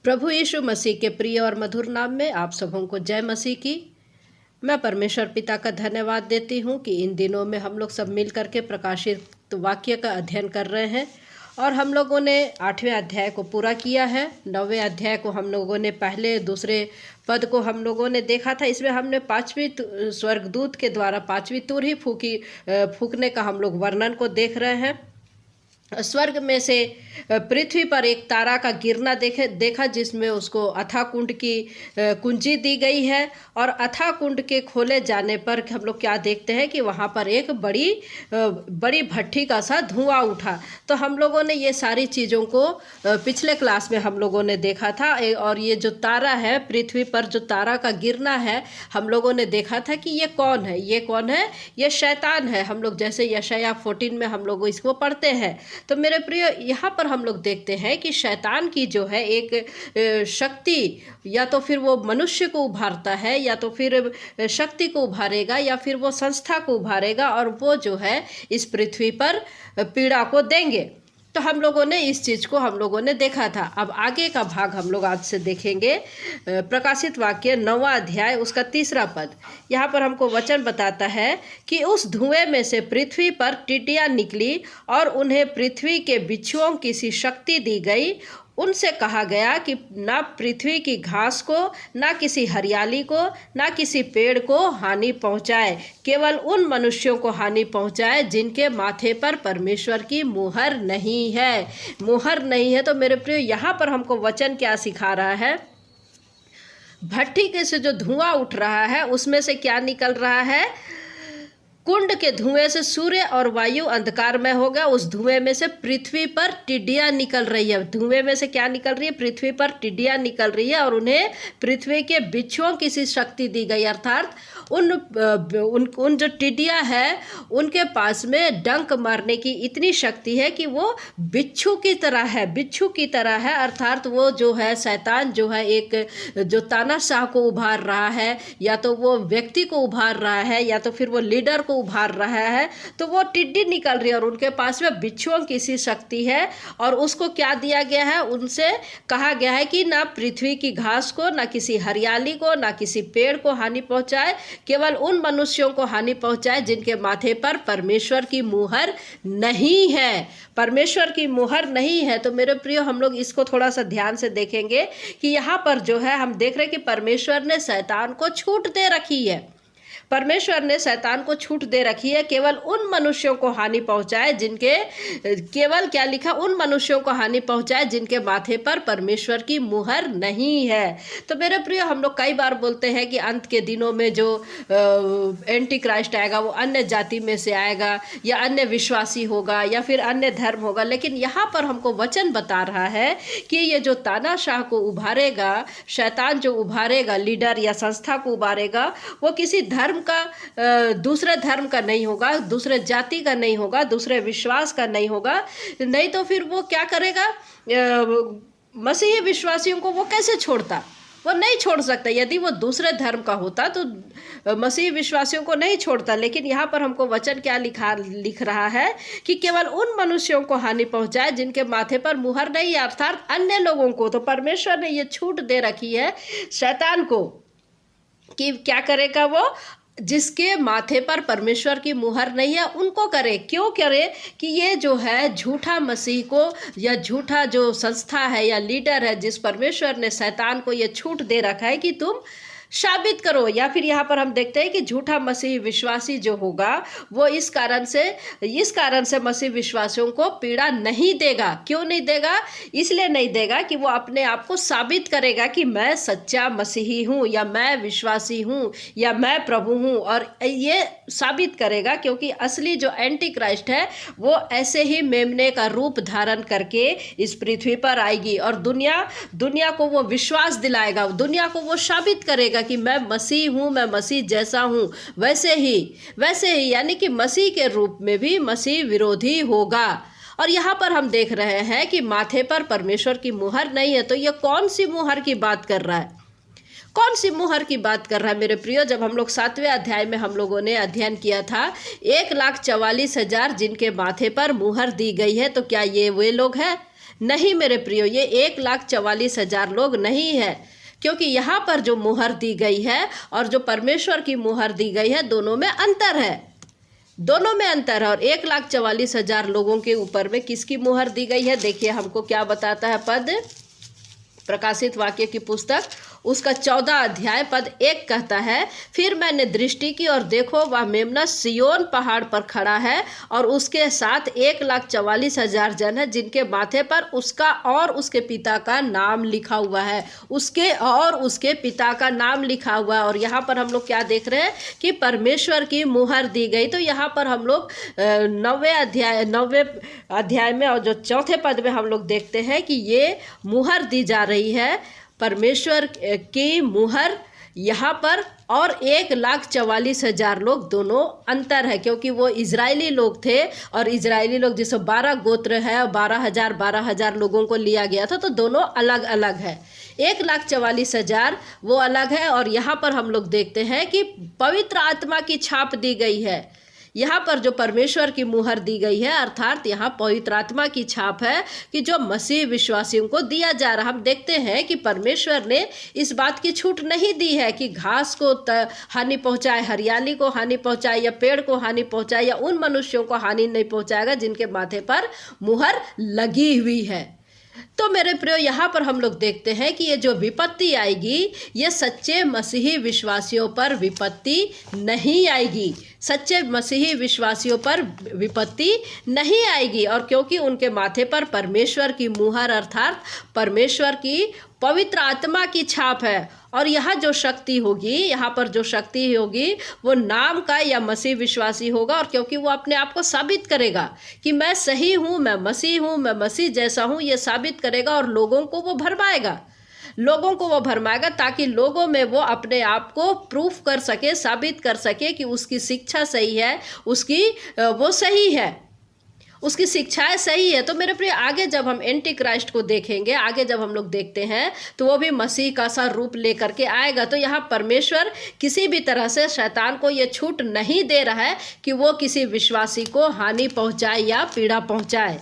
प्रभु यीशु मसीह के प्रिय और मधुर नाम में आप सबों को जय मसीह की। मैं परमेश्वर पिता का धन्यवाद देती हूँ कि इन दिनों में हम लोग सब मिल करके प्रकाशित वाक्य का अध्ययन कर रहे हैं और हम लोगों ने 8वें अध्याय को पूरा किया है। 9वें अध्याय को हम लोगों ने पहले दूसरे पद को हम लोगों ने देखा था। इसमें हमने 5वीं स्वर्गदूत के द्वारा 5वीं तूर ही फूकने का हम लोग वर्णन को देख रहे हैं। स्वर्ग में से पृथ्वी पर एक तारा का गिरना देखा जिसमें उसको अथाह कुंड की कुंजी दी गई है और अथाह कुंड के खोले जाने पर हम लोग क्या देखते हैं कि वहाँ पर एक बड़ी भट्ठी का सा धुआं उठा। तो हम लोगों ने ये सारी चीज़ों को पिछले क्लास में हम लोगों ने देखा था और ये जो तारा है, पृथ्वी पर जो तारा का गिरना है, हम लोगों ने देखा था कि ये कौन है। ये शैतान है। हम लोग जैसे यशायाह 14 में हम लोग इसको पढ़ते हैं। तो मेरे प्रिय, यहाँ पर हम लोग देखते हैं कि शैतान की जो है एक शक्ति, या तो फिर वो मनुष्य को उभारता है, या तो फिर शक्ति को उभारेगा, या फिर वो संस्था को उभारेगा और वो जो है इस पृथ्वी पर पीड़ा को देंगे। तो हम लोगों ने इस चीज़ को हम लोगों ने देखा था। अब आगे का भाग हम लोग आज से देखेंगे। प्रकाशित वाक्य 9वां अध्याय उसका 3रा पद। यहाँ पर हमको वचन बताता है कि उस धुएं में से पृथ्वी पर टिड्डियाँ निकली और उन्हें पृथ्वी के बिच्छुओं की सी शक्ति दी गई। उनसे कहा गया कि ना पृथ्वी की घास को, ना किसी हरियाली को, ना किसी पेड़ को हानि पहुंचाए, केवल उन मनुष्यों को हानि पहुंचाए जिनके माथे पर परमेश्वर की मुहर नहीं है। मुहर नहीं है। तो मेरे प्रिय, यहाँ पर हमको वचन क्या सिखा रहा है? भट्ठी के से जो धुआं उठ रहा है उसमें से क्या निकल रहा है? कुंड के धुएं से सूर्य और वायु अंधकारमय होगा। उस धुएं में से पृथ्वी पर टिड्डियां निकल रही है। धुएं में से क्या निकल रही है? पृथ्वी पर टिड्डियां निकल रही है और उन्हें पृथ्वी के बिच्छुओं की सी शक्ति दी गई। अर्थात उन जो टिड्डियां हैं उनके पास में डंक मारने की इतनी शक्ति है कि वो बिच्छू की तरह है। अर्थात वो जो है शैतान जो है एक जो तानाशाह को उभार रहा है, या तो वो व्यक्ति को उभार रहा है, या तो फिर वो लीडर को उभार रहा है। तो वो टिड्डी निकल रही है और उनके पास में बिच्छुओं की सी शक्ति है। और उसको क्या दिया गया है? उनसे कहा गया है कि ना पृथ्वी की घास को, ना किसी हरियाली को, ना किसी पेड़ को हानि पहुंचाए, केवल उन मनुष्यों को हानि पहुंचाए जिनके माथे पर परमेश्वर की मुहर नहीं है। परमेश्वर की मुहर नहीं है। तो मेरे प्रियो, हम लोग इसको थोड़ा सा ध्यान से देखेंगे कि यहाँ पर जो है हम देख रहे हैं कि परमेश्वर ने शैतान को छूट दे रखी है। परमेश्वर ने शैतान को छूट दे रखी है। केवल उन मनुष्यों को हानि पहुंचाए जिनके, केवल क्या लिखा? उन मनुष्यों को हानि पहुंचाए जिनके माथे पर परमेश्वर की मुहर नहीं है। तो मेरे प्रिय, हम लोग कई बार बोलते हैं कि अंत के दिनों में जो एंटी क्राइस्ट आएगा वो अन्य जाति में से आएगा, या अन्य विश्वासी होगा, या फिर अन्य धर्म होगा। लेकिन यहाँ पर हमको वचन बता रहा है कि ये जो तानाशाह को उभारेगा, शैतान जो उभारेगा, लीडर या संस्था को उभारेगा, वो किसी धर्म का, दूसरे धर्म का नहीं होगा, दूसरे जाति का नहीं होगा, दूसरे विश्वास का नहीं होगा। नहीं तो फिर वो क्या करेगा? मसीही विश्वासियों को वो कैसे छोड़ता? वो नहीं छोड़ सकता। यदि वो दूसरे धर्म का होता तो मसीही विश्वासियों को नहीं छोड़ता। लेकिन यहाँ पर हमको वचन क्या लिख रहा है कि केवल उन मनुष्यों को हानि पहुंचाए जिनके माथे पर मुहर नहीं है, अर्थात अन्य लोगों को। तो परमेश्वर ने ये छूट दे रखी है शैतान को कि क्या करेगा? वो जिसके माथे पर परमेश्वर की मुहर नहीं है उनको करे। क्यों करे? कि ये जो है झूठा मसीह को, या झूठा जो संस्था है या लीडर है, जिस परमेश्वर ने शैतान को ये छूट दे रखा है कि तुम साबित करो। या फिर यहाँ पर हम देखते हैं कि झूठा मसीह विश्वासी जो होगा वो इस कारण से मसीह विश्वासियों को पीड़ा नहीं देगा। क्यों नहीं देगा? इसलिए नहीं देगा कि वो अपने आप को साबित करेगा कि मैं सच्चा मसीही हूँ, या मैं विश्वासी हूँ, या मैं प्रभु हूँ। और ये साबित करेगा क्योंकि असली जो एंटी क्राइस्ट है वो ऐसे ही मेमने का रूप धारण करके इस पृथ्वी पर आएगी और दुनिया को वो विश्वास दिलाएगा, दुनिया को वो साबित करेगा कि मैं मसीह हूँ, मैं मसीह जैसा हूँ। वैसे ही यानी कि मसीह के रूप में भी मसीह विरोधी होगा। और यहाँ पर हम देख रहे हैं कि माथे पर परमेश्वर की मुहर नहीं है। तो ये कौन सी मुहर की बात कर रहा है? कौन सी मुहर की बात कर रहा है मेरे प्रियो? जब हम लोग 7वें अध्याय में हम लोगों ने अध्ययन किया था 1,44,000 जिनके माथे पर मुहर दी गई है, तो क्या ये वे लोग हैं? नहीं मेरे प्रियो, ये 1,44,000 लोग नहीं है, क्योंकि यहाँ पर जो मुहर दी गई है और जो परमेश्वर की मुहर दी गई है, दोनों में अंतर है, दोनों में अंतर है। और 1,44,000 लोगों के ऊपर में किसकी मुहर दी गई है? देखिए हमको क्या बताता है पद, प्रकाशित वाक्य की पुस्तक उसका 14 अध्याय पद 1 कहता है, फिर मैंने दृष्टि की और देखो वह मेम्ना सिय्योन पहाड़ पर खड़ा है और उसके साथ 1,44,000 जन है, जिनके माथे पर उसका और उसके पिता का नाम लिखा हुआ है, उसके और उसके पिता का नाम लिखा हुआ है। और यहाँ पर हम लोग क्या देख रहे हैं कि परमेश्वर की मुहर दी गई। तो यहाँ पर हम लोग 9वें अध्याय में और जो 4थे पद में हम लोग देखते हैं कि ये मुहर दी जा रही है, परमेश्वर की मुहर यहाँ पर, और 1,44,000 लोग, दोनों अंतर है, क्योंकि वो इजरायली लोग थे और इजरायली लोग जिससे 12 गोत्र है और 12,000 लोगों को लिया गया था, तो दोनों अलग अलग है। 1,44,000 वो अलग है। और यहाँ पर हम लोग देखते हैं कि पवित्र आत्मा की छाप दी गई है। यहाँ पर जो परमेश्वर की मुहर दी गई है, अर्थात यहाँ पवित्र आत्मा की छाप है कि जो मसीह विश्वासियों को दिया जा रहा। हम देखते हैं कि परमेश्वर ने इस बात की छूट नहीं दी है कि घास को हानि पहुँचाए, हरियाली को हानि पहुँचाए, या पेड़ को हानि पहुँचाए, या उन मनुष्यों को हानि नहीं पहुँचाएगा जिनके माथे पर मुहर लगी हुई है। तो मेरे प्रियो, यहाँ पर हम लोग देखते हैं कि ये जो विपत्ति आएगी, ये सच्चे मसीही विश्वासियों पर विपत्ति नहीं आएगी, सच्चे मसीही विश्वासियों पर विपत्ति नहीं आएगी। और क्योंकि उनके माथे पर परमेश्वर की मुहर अर्थात परमेश्वर की पवित्र आत्मा की छाप है। और यहाँ जो शक्ति होगी, यहाँ पर जो शक्ति होगी वो नाम का या मसीह विश्वासी होगा। और क्योंकि वो अपने आप को साबित करेगा कि मैं सही हूँ, मैं मसीह जैसा हूँ, ये साबित करेगा और लोगों को वो भरमाएगा, ताकि लोगों में वो अपने आप को प्रूफ कर सके, साबित कर सके कि उसकी शिक्षा सही है, वो सही है, उसकी शिक्षाएं सही है। तो मेरे प्रिय, आगे जब हम एंटी क्राइस्ट को देखेंगे, आगे जब हम लोग देखते हैं तो वो भी मसीह का सा रूप लेकर के आएगा। तो यहाँ परमेश्वर किसी भी तरह से शैतान को ये छूट नहीं दे रहा है कि वो किसी विश्वासी को हानि पहुँचाए या पीड़ा पहुँचाए।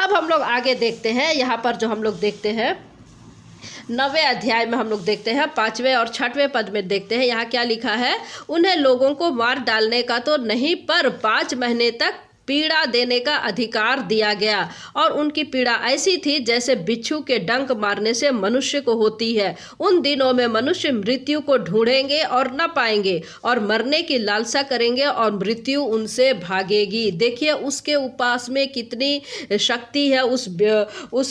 अब हम लोग आगे देखते हैं, यहाँ पर जो हम लोग देखते हैं 9वें अध्याय में हम लोग देखते हैं 5वें और 6वें पद में देखते हैं, यहाँ क्या लिखा है, उन्हें लोगों को मार डालने का तो नहीं, पर 5 महीने तक पीड़ा देने का अधिकार दिया गया। और उनकी पीड़ा ऐसी थी जैसे बिच्छू के डंक मारने से मनुष्य को होती है। उन दिनों में मनुष्य मृत्यु को ढूंढेंगे और न पाएंगे, और मरने की लालसा करेंगे और मृत्यु उनसे भागेगी। देखिए उसके उपास में कितनी शक्ति है। उस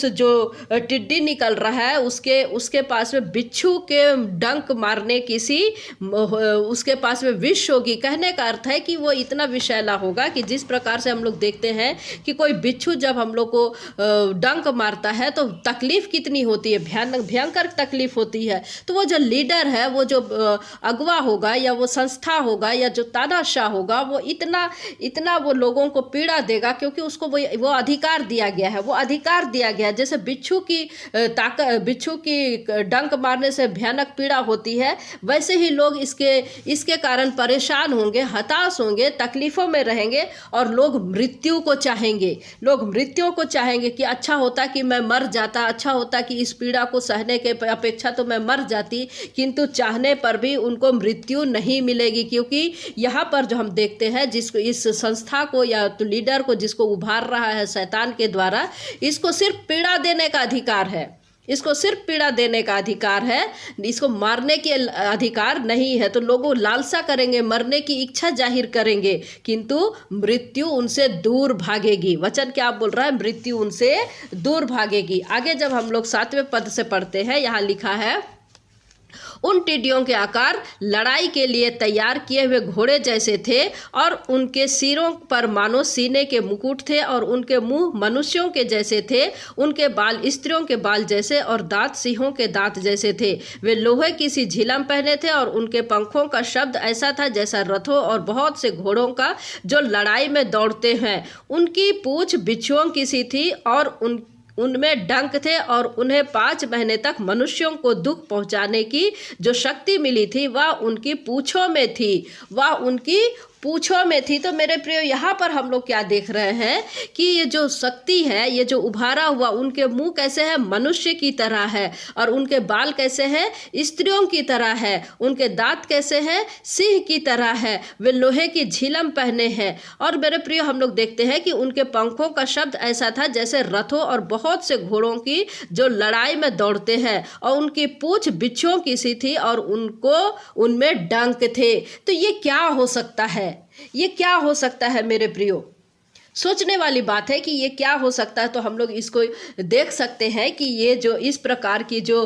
जो टिड्डी निकल रहा है उसके पास में बिच्छू के डंक मारने उसके पास में विष होगी। कहने का अर्थ है कि वो इतना विषैला होगा कि जिस प्रकार से हम लोग देखते हैं कि कोई बिच्छू जब हम लोग को डंक मारता है तो तकलीफ कितनी होती है, भयंकर तकलीफ होती है। तो वो जो लीडर है, वो जो अगवा होगा या वो संस्था होगा या जो तानाशाह होगा, वो इतना वो लोगों को पीड़ा देगा, क्योंकि उसको वो अधिकार दिया गया है, वो अधिकार दिया गया है। जैसे बिच्छू की डंक मारने से भयानक पीड़ा होती है, वैसे ही लोग इसके कारण परेशान होंगे, हताश होंगे, तकलीफों में रहेंगे, और लोग मृत्यु को चाहेंगे कि अच्छा होता कि मैं मर जाता, अच्छा होता कि इस पीड़ा को सहने के अपेक्षा तो मैं मर जाती, किंतु चाहने पर भी उनको मृत्यु नहीं मिलेगी। क्योंकि यहाँ पर जो हम देखते हैं, जिसको इस संस्था को या तो लीडर को जिसको उभार रहा है शैतान के द्वारा, इसको सिर्फ पीड़ा देने का अधिकार है, इसको सिर्फ पीड़ा देने का अधिकार है, इसको मारने के अधिकार नहीं है। तो लोग लालसा करेंगे, मरने की इच्छा जाहिर करेंगे, किंतु मृत्यु उनसे दूर भागेगी। वचन क्या बोल रहा है? मृत्यु उनसे दूर भागेगी। आगे जब हम लोग 7वें पद से पढ़ते हैं, यहाँ लिखा है, उन टिड्डियों के आकार लड़ाई के लिए तैयार किए हुए घोड़े जैसे थे, और उनके सिरों पर मानो सीने के मुकुट थे, और उनके मुंह मनुष्यों के जैसे थे, उनके बाल स्त्रियों के बाल जैसे, और दांत सिंहों के दांत जैसे थे। वे लोहे की सी झिलम पहने थे, और उनके पंखों का शब्द ऐसा था जैसा रथों और बहुत से घोड़ों का जो लड़ाई में दौड़ते हैं। उनकी पूंछ बिच्छुओं की सी थी, और उनमें डंक थे, और उन्हें 5 महीने तक मनुष्यों को दुख पहुंचाने की जो शक्ति मिली थी वह उनकी पूंछों में थी, वह उनकी पूंछों में थी। तो मेरे प्रियो यहाँ पर हम लोग क्या देख रहे हैं कि ये जो शक्ति है, ये जो उभारा हुआ, उनके मुंह कैसे है, मनुष्य की तरह है, और उनके बाल कैसे हैं, स्त्रियों की तरह है, उनके दांत कैसे हैं, सिंह की तरह है, वे लोहे की झिलम पहने हैं। और मेरे प्रियो हम लोग देखते हैं कि उनके पंखों का शब्द ऐसा था जैसे रथों और बहुत से घोड़ों की जो लड़ाई में दौड़ते हैं, और उनकी पूंछ बिच्छुओं की सी थी और उनको उनमें डंक थे। तो ये क्या हो सकता है, ये क्या हो सकता है मेरे प्रियो? सोचने वाली बात है कि ये क्या हो सकता है। तो हम लोग इसको देख सकते हैं कि ये जो इस प्रकार की जो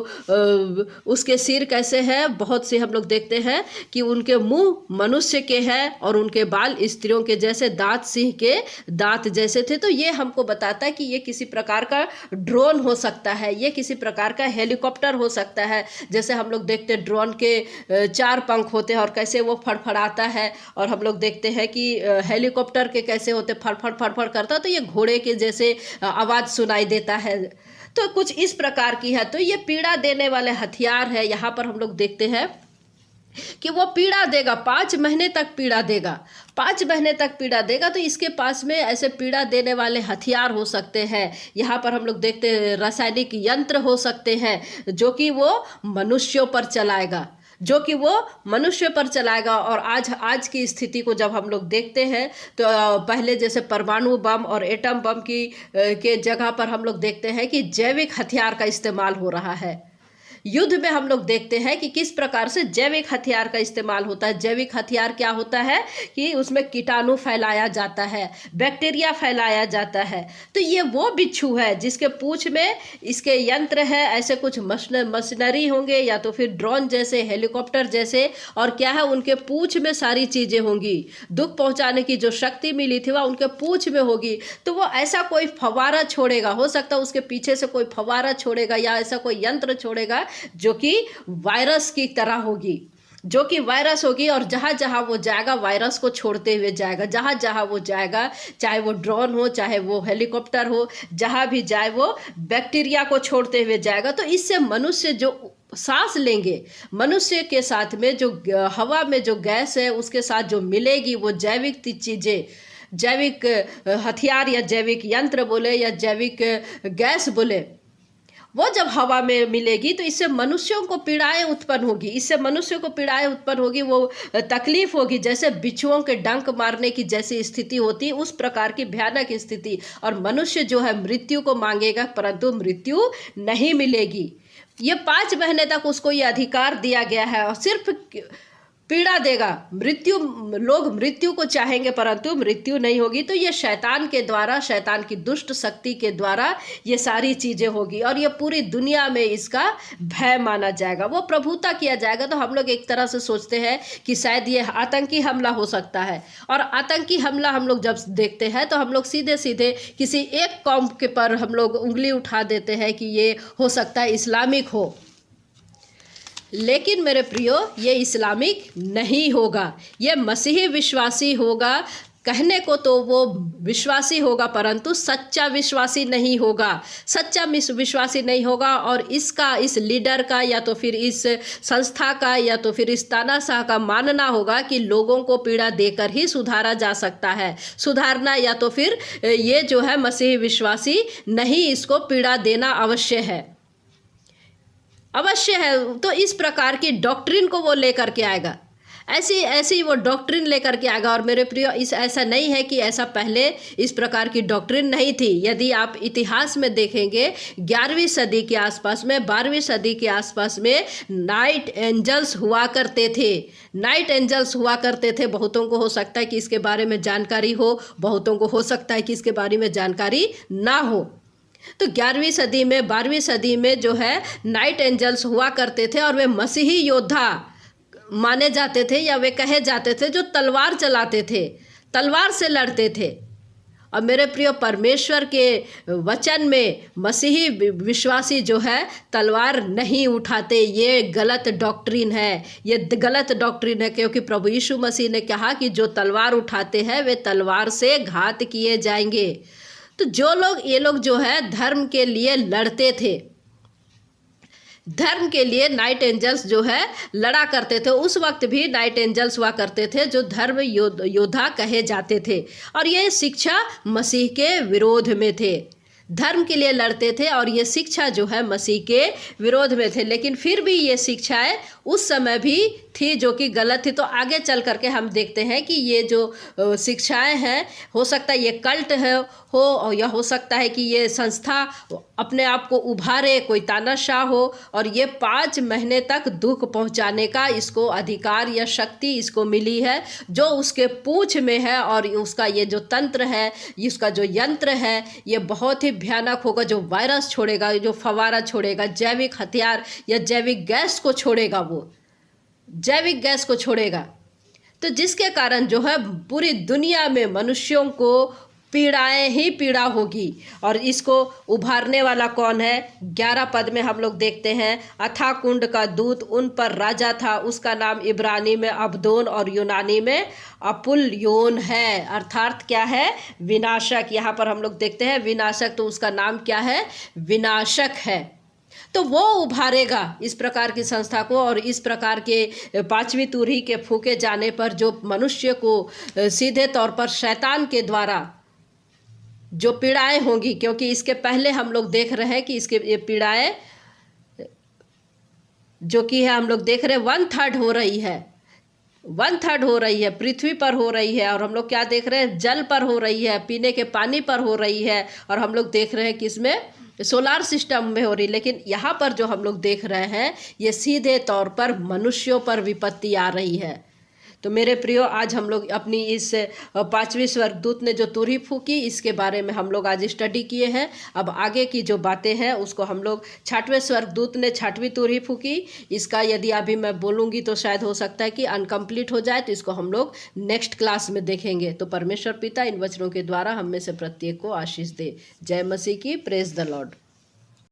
उसके सिर कैसे है, बहुत से हम लोग देखते हैं कि उनके मुंह मनुष्य के हैं और उनके बाल स्त्रियों के जैसे, दांत सिंह के दांत जैसे थे। तो ये हमको बताता है कि ये किसी प्रकार का ड्रोन हो सकता है, ये किसी प्रकार का हेलीकॉप्टर हो सकता है। जैसे हम लोग देखते हैं ड्रोन के 4 पंख होते हैं और कैसे वो फड़फड़ाता है, और हम लोग देखते हैं कि हेलीकॉप्टर के कैसे होते, फड़फड़ फड़फड़ करता, तो ये घोड़े के जैसे आवाज सुनाई देता है। तो कुछ इस प्रकार की है। तो ये पीड़ा देने वाले हथियार है। यहाँ पर हम लोग देखते हैं कि वो पीड़ा देगा, 5 महीने तक पीड़ा देगा, 5 महीने तक पीड़ा देगा। तो इसके पास में ऐसे पीड़ा देने वाले हथियार हो सकते हैं। यहाँ पर हम लोग देखते हैं रासायनिक यंत्र हो सकते हैं जो कि वो मनुष्यों पर चलाएगा, जो कि वो मनुष्य पर चलाएगा। और आज की स्थिति को जब हम लोग देखते हैं तो पहले जैसे परमाणु बम और एटम बम के जगह पर हम लोग देखते हैं कि जैविक हथियार का इस्तेमाल हो रहा है। युद्ध में हम लोग देखते हैं कि किस प्रकार से जैविक हथियार का इस्तेमाल होता है। जैविक हथियार क्या होता है कि उसमें कीटाणु फैलाया जाता है, बैक्टीरिया फैलाया जाता है। तो ये वो बिच्छू है जिसके पूंछ में इसके यंत्र है, ऐसे कुछ मशीनरी होंगे या तो फिर ड्रोन जैसे, हेलीकॉप्टर जैसे, और क्या है उनके पूंछ में सारी चीज़ें होंगी। दुख पहुंचाने की जो शक्ति मिली थी वह उनके पूंछ में होगी। तो वो ऐसा कोई फव्वारा छोड़ेगा, हो सकता है उसके पीछे से कोई फव्वारा छोड़ेगा या ऐसा कोई यंत्र छोड़ेगा जो कि वायरस की तरह होगी, जो कि वायरस होगी, और जहाँ जहाँ वो जाएगा वायरस को छोड़ते हुए जाएगा। जहाँ जहाँ वो जाएगा, चाहे वो ड्रोन हो, चाहे वो हेलीकॉप्टर हो, जहाँ भी जाए वो बैक्टीरिया को छोड़ते हुए जाएगा। तो इससे मनुष्य जो सांस लेंगे, मनुष्य के साथ में जो हवा में जो गैस है उसके साथ जो मिलेगी वो जैविक चीज़ें, जैविक हथियार या जैविक यंत्र बोले या जैविक गैस बोले, वो जब हवा में मिलेगी तो इससे मनुष्यों को पीड़ाएं उत्पन्न होगी, इससे मनुष्यों को पीड़ाएं उत्पन्न होगी, वो तकलीफ होगी। जैसे बिच्छुओं के डंक मारने की जैसी स्थिति होती है उस प्रकार की भयानक स्थिति, और मनुष्य जो है मृत्यु को मांगेगा परंतु मृत्यु नहीं मिलेगी। ये 5 महीने तक उसको ये अधिकार दिया गया है और सिर्फ पीड़ा देगा। मृत्यु, लोग मृत्यु को चाहेंगे परंतु मृत्यु नहीं होगी। तो ये शैतान के द्वारा, शैतान की दुष्ट शक्ति के द्वारा ये सारी चीज़ें होगी और ये पूरी दुनिया में इसका भय माना जाएगा, वो प्रभुता किया जाएगा। तो हम लोग एक तरह से सोचते हैं कि शायद ये आतंकी हमला हो सकता है, और आतंकी हमला हम लोग जब देखते हैं तो हम लोग सीधे सीधे किसी एक कौम के पर हम लोग उंगली उठा देते हैं कि ये हो सकता है इस्लामिक हो। लेकिन मेरे प्रियो, ये इस्लामिक नहीं होगा, ये मसीही विश्वासी होगा। कहने को तो वो विश्वासी होगा परंतु सच्चा विश्वासी नहीं होगा, सच्चा विश्वासी नहीं होगा। और इसका, इस लीडर का या तो फिर इस संस्था का या तो फिर इस तानाशाह का मानना होगा कि लोगों को पीड़ा देकर ही सुधारा जा सकता है, सुधारना, या तो फिर ये जो है मसीही विश्वासी नहीं, इसको पीड़ा देना अवश्य है, अवश्य है। तो इस प्रकार की डॉक्ट्रिन को वो लेकर के आएगा, ऐसी वो डॉक्ट्रिन लेकर के आएगा। और मेरे प्रियो, ऐसा नहीं है कि ऐसा पहले इस प्रकार की डॉक्ट्रिन नहीं थी। यदि आप इतिहास में देखेंगे 11वीं सदी के आसपास में, 12वीं सदी के आसपास में नाइट एंजल्स हुआ करते थे, नाइट एंजल्स हुआ करते थे। बहुतों को हो सकता है कि इसके बारे में जानकारी हो, बहुतों को हो सकता है कि इसके बारे में जानकारी ना हो। तो 11वीं सदी में, 12वीं सदी में जो है नाइट एंजल्स हुआ करते थे और वे मसीही योद्धा माने जाते थे या वे कहे जाते थे जो तलवार चलाते थे, तलवार से लड़ते थे। और मेरे प्रिय, परमेश्वर के वचन में मसीही विश्वासी जो है तलवार नहीं उठाते। ये गलत डॉक्ट्रिन है, ये गलत डॉक्ट्रिन है, क्योंकि प्रभु यीशु मसीह ने कहा कि जो तलवार उठाते हैं वे तलवार से घात किए जाएंगे। तो जो लोग, ये लोग जो है धर्म के लिए लड़ते थे, धर्म के लिए नाइट एंजल्स जो है लड़ा करते थे। उस वक्त भी नाइट एंजल्स हुआ करते थे जो धर्म योद्धा कहे जाते थे, और ये शिक्षा मसीह के विरोध में थे। धर्म के लिए लड़ते थे और ये शिक्षा जो है मसीह के विरोध में थे, लेकिन फिर भी ये शिक्षाएं उस समय भी थी जो कि गलत थी। तो आगे चल करके हम देखते हैं कि ये जो शिक्षाएं हैं, हो सकता है ये कल्ट है हो, या हो सकता है कि ये संस्था अपने आप को उभारे, कोई तानाशाह हो, और ये 5 महीने तक दुख पहुंचाने का इसको अधिकार या शक्ति इसको मिली है, जो उसके पूंछ में है। और उसका ये जो तंत्र है, इसका जो यंत्र है, ये बहुत ही भयानक होगा, जो वायरस छोड़ेगा, जो फवारा छोड़ेगा, जैविक हथियार या जैविक गैस को छोड़ेगा, वो जैविक गैस को छोड़ेगा। तो जिसके कारण जो है पूरी दुनिया में मनुष्यों को पीड़ाएं ही पीड़ा होगी। और इसको उभारने वाला कौन है? 11 पद में हम लोग देखते हैं, अथाह कुंड का दूत उन पर राजा था, उसका नाम इब्रानी में अबदोन और यूनानी में अपुल्योन है। अर्थात क्या है? विनाशक। यहाँ पर हम लोग देखते हैं विनाशक, तो उसका नाम क्या है? विनाशक है। तो वो उभारेगा इस प्रकार की संस्था को, और इस प्रकार के 5वीं तुरही के फूके जाने पर जो मनुष्य को सीधे तौर पर शैतान के द्वारा जो पीड़ाएं होंगी, क्योंकि इसके पहले हम लोग देख रहे हैं कि इसके ये पीड़ाएं जो कि है हम लोग देख रहे हैं 1/3 हो रही है, 1/3 हो रही है पृथ्वी पर हो रही है। और हम लोग क्या देख रहे हैं? जल पर हो रही है, पीने के पानी पर हो रही है, और हम लोग देख रहे हैं कि इसमें सोलार सिस्टम में हो रही। लेकिन यहाँ पर जो हम लोग देख रहे हैं, ये सीधे तौर पर मनुष्यों पर विपत्ति आ रही है। तो मेरे प्रियो, आज हम लोग अपनी इस 5वीं स्वर्गदूत ने जो तुरही फूकी, इसके बारे में हम लोग आज स्टडी किए हैं। अब आगे की जो बातें हैं उसको हम लोग 6वें स्वर्गदूत ने 6वीं तुरही फूकी, इसका यदि अभी मैं बोलूँगी तो शायद हो सकता है कि अनकम्प्लीट हो जाए, तो इसको हम लोग नेक्स्ट क्लास में देखेंगे। तो परमेश्वर पिता इन वचनों के द्वारा हम में से प्रत्येक को आशीष दे। जय मसीह की। Praise the Lord.